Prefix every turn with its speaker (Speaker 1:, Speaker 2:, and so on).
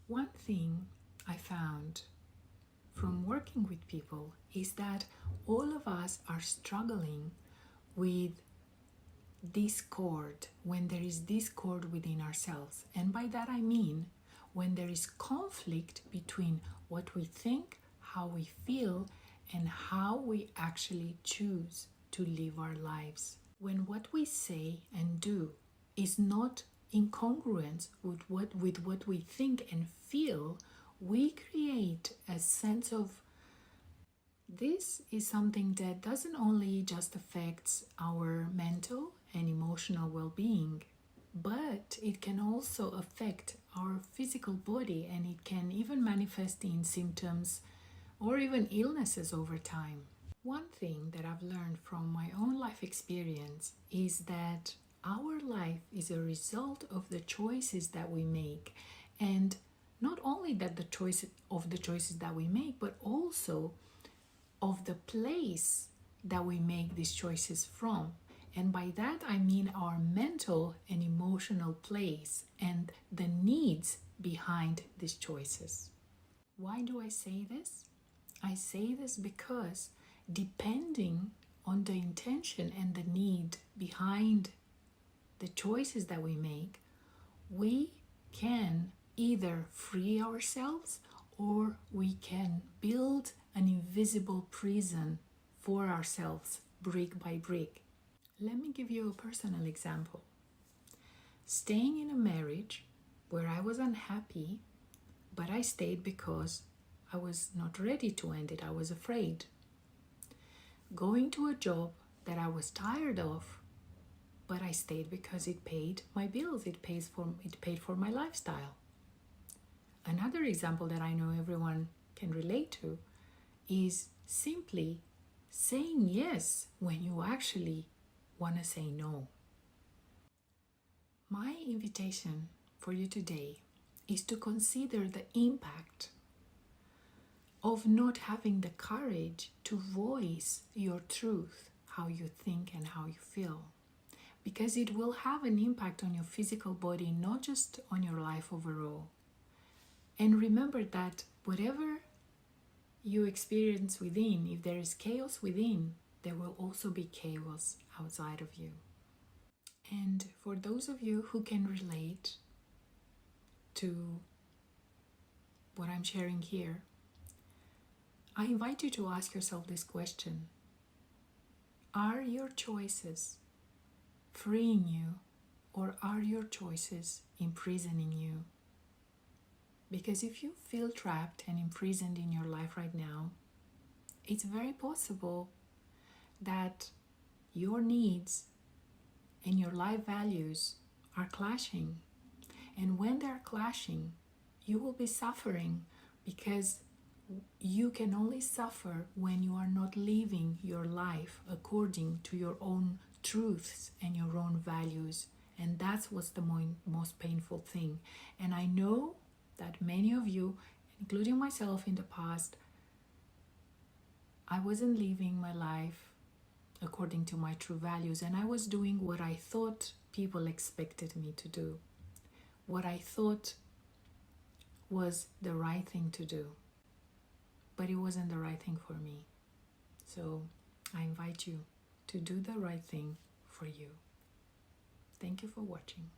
Speaker 1: One thing I found from working with people is that all of us are struggling with discord, when there is discord within ourselves. And by that I mean when there is conflict between what we think, how we feel, and how we actually choose to live our lives. When what we say and do is not in congruence with what we think and feel, we create a sense of this is something that doesn't only just affects our mental and emotional well-being, but it can also affect our physical body, and it can even manifest in symptoms or even illnesses over time. One thing that I've learned from my own life experience is that our life is a result of the choices that we make, and not only that the choices that we make, but also of the place that we make these choices from. And by that I mean our mental and emotional place and the needs behind these choices. Why do I say this? I say this because depending on the intention and the need behind the choices that we make, we can either free ourselves or we can build an invisible prison for ourselves brick by brick. Let me give you a personal example. Staying in a marriage where I was unhappy, but I stayed because I was not ready to end it. I was afraid. Going to a job that I was tired of, but I stayed because it paid my bills. It paid for my lifestyle. Another example that I know everyone can relate to is simply saying yes when you actually want to say no. My invitation for you today is to consider the impact of not having the courage to voice your truth, how you think and how you feel. Because it will have an impact on your physical body, not just on your life overall. And remember that whatever you experience within, if there is chaos within, there will also be chaos outside of you. And for those of you who can relate to what I'm sharing here, I invite you to ask yourself this question. Are your choices freeing you, or are your choices imprisoning you? Because if you feel trapped and imprisoned in your life right now, it's very possible that your needs and your life values are clashing. And when they're clashing, you will be suffering, because you can only suffer when you are not living your life according to your own truths and your own values. And that's what's the most painful thing. And I know that many of you, including myself in the past, I wasn't living my life according to my true values, and I was doing what I thought people expected me to do, what I thought was the right thing to do, but it wasn't the right thing for me. So I invite you to do the right thing for you. Thank you for watching.